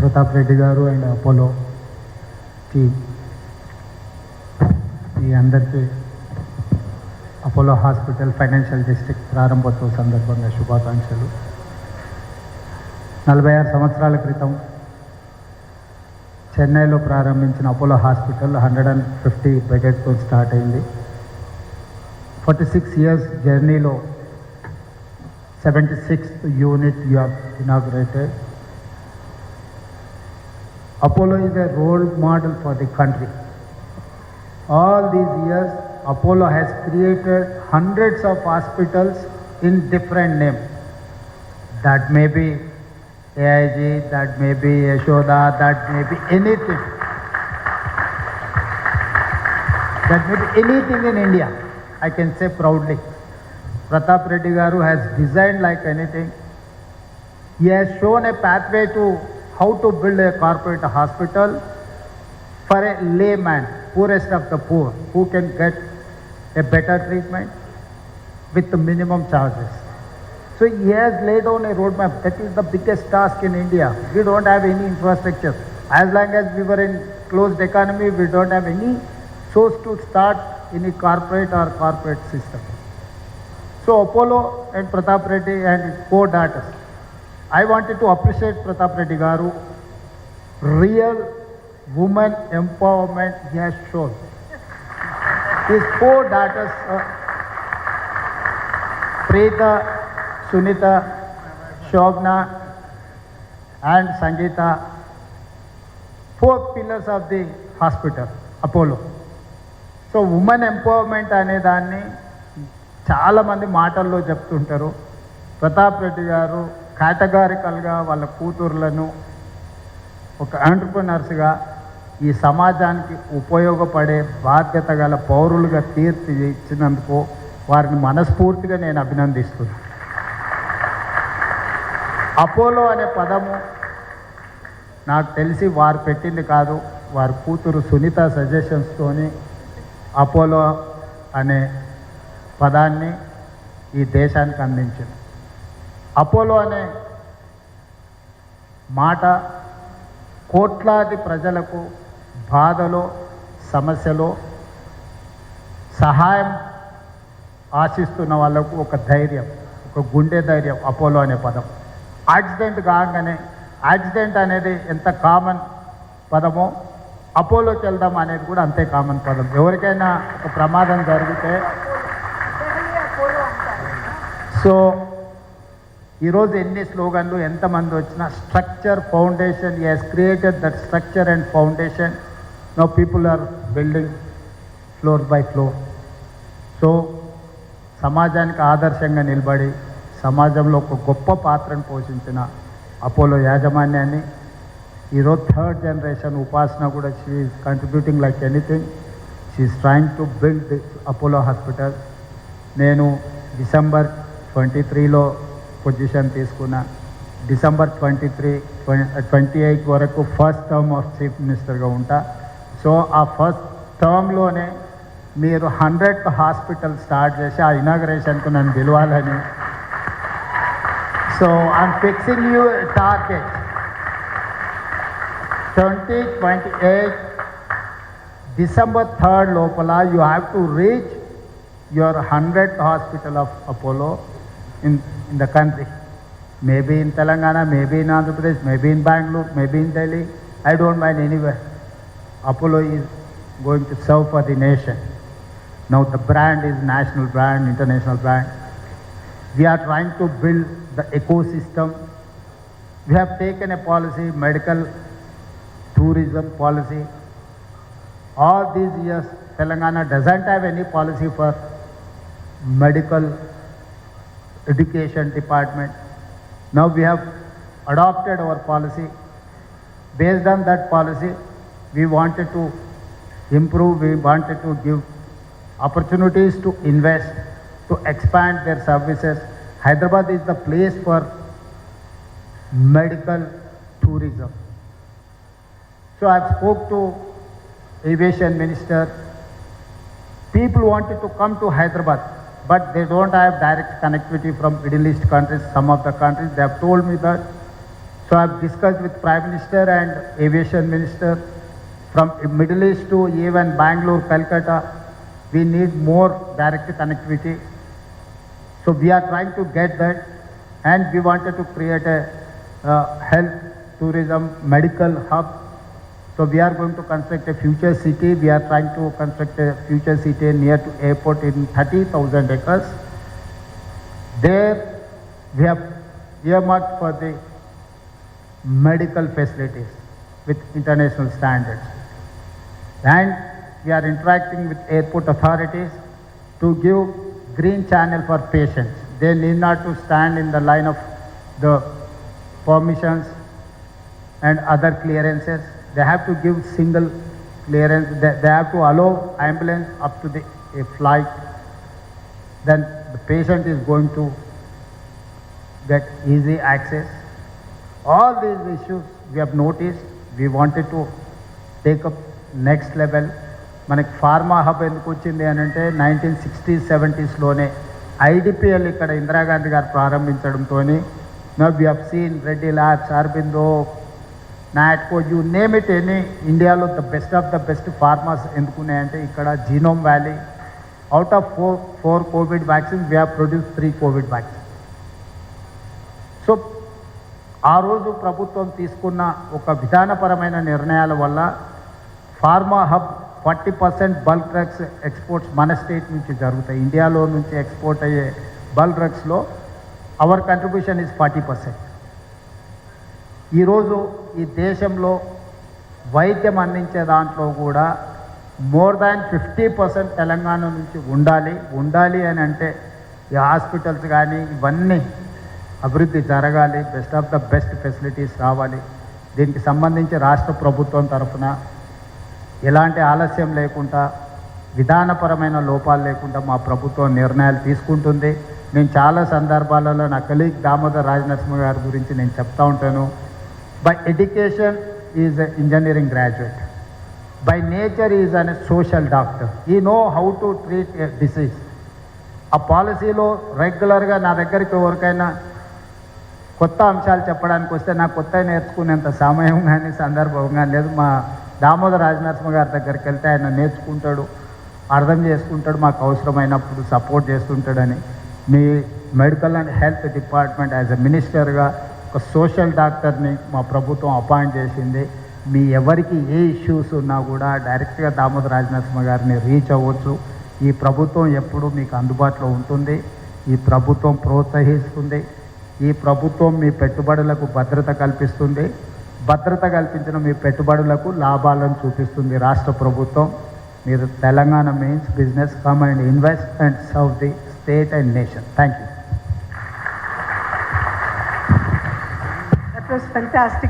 ప్రతాప్ రెడ్డి గారు and Apollo team ఈ అందరికీ అపోలో హాస్పిటల్ ఫైనాన్షియల్ డిస్ట్రిక్ట్ ప్రారంభోత్సవ సందర్భంగా శుభాకాంక్షలు. 46 సంవత్సరాల క్రితం చెన్నైలో ప్రారంభించిన అపోలో హాస్పిటల్ 150 బెడెడ్తో స్టార్ట్ అయింది. 46 years జర్నీలో 76th unit you have inaugurated. Apollo is a role model for the country. All these years, Apollo has created hundreds of hospitals in different names. That may be AIG, that may be Yashoda, that may be anything. That may be anything in India, I can say proudly. Pratap Reddy Garu has designed like anything. He has shown a pathway to how to build a corporate hospital for a layman, poorest of the poor, who can get a better treatment with the minimum charges. So he has laid down a roadmap. That is the biggest task in India. We don't have any infrastructure. As long as we were in closed economy, we don't have any source to start any corporate or corporate system. So Apollo and Pratap Reddy and his 4 daughters, I wanted to appreciate Pratap Reddy Garu. Real woman empowerment he has shown. His 4 daughters, Preeta, Sunita, Shobna and Sangeeta, 4 pillars of the hospital, Apollo. So woman empowerment అనే దాన్ని చాలామంది మాటల్లో చెప్తుంటారు. ప్రతాప్ రెడ్డి గారు కేటగారికల్గా వాళ్ళ కూతుర్లను ఒక ఎంటర్‌ప్రెన్యూర్స్‌గా ఈ సమాజానికి ఉపయోగపడే బాధ్యత గల పౌరులుగా తీర్చిదిద్దినందుకు వారిని మనస్ఫూర్తిగా నేను అభినందిస్తున్నాను. అపోలో అనే పదము నాకు తెలిసి వారు పెట్టింది కాదు, వారి కూతురు సునీత సజెషన్స్తోని అపోలో అనే పదాన్ని ఈ దేశానికి అందించింది. అపోలో అనే మాట కోట్లాది ప్రజలకు బాధలో సమస్యలో సహాయం ఆశిస్తున్న వాళ్ళకు ఒక ధైర్యం, ఒక గుండె ధైర్యం అపోలో అనే పదం. యాక్సిడెంట్ కాగానే, యాక్సిడెంట్ అనేది ఎంత కామన్ పదమో అపోలోకి వెళ్దాం అనేది కూడా అంతే కామన్ పదం. ఎవరికైనా ఒక ప్రమాదం జరిగితే సో ఈరోజు ఎన్ని స్లోగన్లు ఎంతమంది వచ్చినా structure foundation, he has created that structure and foundation. Now people are building floor by floor. So సమాజానికి ఆదర్శంగా నిలబడి సమాజంలో ఒక గొప్ప పాత్రను పోషించిన అపోలో యాజమాన్యాన్ని ఈరోజు 3rd generation ఉపాసన కూడా she is contributing like anything. She is trying to build this Apollo hospital. నేను December 23లో పొజిషన్ తీసుకున్న. December 28 వరకు ఫస్ట్ టర్మ్ ఆఫ్ చీఫ్ మినిస్టర్గా ఉంటా. సో ఆ ఫస్ట్ టర్మ్లోనే మీరు 100th హాస్పిటల్ స్టార్ట్ చేసి ఆ ఇనాగరేషన్కు నన్ను పిలవాలని. So I'm fixing you target 2028 December 3rd లోపల you have to reach your 100th hospital of Apollo in the country. Maybe in Telangana, maybe in Andhra Pradesh, maybe in Bangalore, maybe in Delhi. I don't mind anywhere. Apollo is going to serve for the nation. Now the brand is national brand, international brand. We are trying to build the ecosystem. We have taken a policy, medical tourism policy. All these years, Telangana doesn't have any policy for medical education department. Now we have adopted our policy. Based on that policy, we wanted to improve, we wanted to give opportunities to invest, to expand their services. Hyderabad is the place for medical tourism. So I spoke to aviation minister. People wanted to come to Hyderabad, but they don't have direct connectivity from Middle East countries, some of the countries. They have told me that. So I've discussed with Prime Minister and Aviation Minister from Middle East to even Bangalore, Calcutta. We need more direct connectivity. So we are trying to get that, and we wanted to create a health, tourism, medical hub. So we are going to construct a future city. We are trying to construct a future city near to airport in 30,000 acres. There we have earmarked for the medical facilities with international standards. And we are interacting with airport authorities to give green channel for patients. They need not to stand in the line of the permissions and other clearances. They have to give single clearance. They have to allow ambulance up to a flight. Then the patient is going to get easy access. All these issues we have noticed. We wanted to take up next level. మనకి pharma hub ఎందుకు వచ్చింది అని అంటే 1960s, 70sలోనే IDPL ఇక్కడ ఇందిరాగాంధీ గారు ప్రారంభించడంతో we have seen Reddy labs, Aurobindo, Natco, you name it any, ఇండియాలో the best farms ఎందుకున్నాయంటే ఇక్కడ genome valley. Out of four Covid vaccines we have produce 3 Covid vaccine. So ఆ రోజు ప్రభుత్వం తీసుకున్న ఒక విధానపరమైన నిర్ణయాల వల్ల pharma hub 40% bulk drugs exports మన స్టేట్ నుంచి జరుగుతాయి. ఇండియాలో నుంచి ఎక్స్పోర్ట్ అయ్యే బల్క్ డ్రగ్స్లో అవర్ కంట్రిబ్యూషన్ ఈజ్ 40%. ఈరోజు ఈ దేశంలో వైద్యం అందించే దాంట్లో కూడా మోర్ దాన్ 50% తెలంగాణ నుంచి ఉండాలి అని అంటే ఈ హాస్పిటల్స్ కానీ ఇవన్నీ అభివృద్ధి జరగాలి, బెస్ట్ ఫెసిలిటీస్ రావాలి. దీనికి సంబంధించి రాష్ట్ర ప్రభుత్వం తరఫున ఎలాంటి ఆలస్యం లేకుండా, విధానపరమైన లోపాలు లేకుండా మా ప్రభుత్వం నిర్ణయాలు తీసుకుంటుంది. నేను చాలా సందర్భాలలో నా కలీగ్ దామోదర్ రాజనరసింహ గారి గురించి నేను చెప్తా ఉంటాను. By education is a engineering graduate, by nature is an social doctor. He know how to treat a disease. ఆ పాలసీలో రెగ్యులర్గా నా దగ్గరికి ఎవరికైనా కొత్త అంశాలు చెప్పడానికి వస్తే నాకు కొత్త నేర్చుకునేంత సమయం కానీ సందర్భం కానీ లేదు. మా దామోదర్ రాజనరసింహ గారి దగ్గరికి వెళ్తే ఆయన నేర్చుకుంటాడు, అర్థం చేసుకుంటాడు, మాకు అవసరమైనప్పుడు సపోర్ట్ చేస్తుంటాడని. మీ medical and health department as a మినిస్టర్గా ఒక సోషల్ డాక్టర్ని మా ప్రభుత్వం అపాయింట్ చేసింది. మీ ఎవరికి ఏ ఇష్యూస్ ఉన్నా కూడా డైరెక్ట్గా దామోదర్ రాజనరసింహ గారిని రీచ్ అవ్వచ్చు. ఈ ప్రభుత్వం ఎప్పుడూ మీకు అందుబాటులో ఉంటుంది. ఈ ప్రభుత్వం ప్రోత్సహిస్తుంది. ఈ ప్రభుత్వం మీ పెట్టుబడులకు భద్రత కల్పిస్తుంది. భద్రత కల్పించిన మీ పెట్టుబడులకు లాభాలను చూపిస్తుంది రాష్ట్ర ప్రభుత్వం. మీరు Telangana means business, come and invest and serve the state and nation. Thank you. That was fantastic.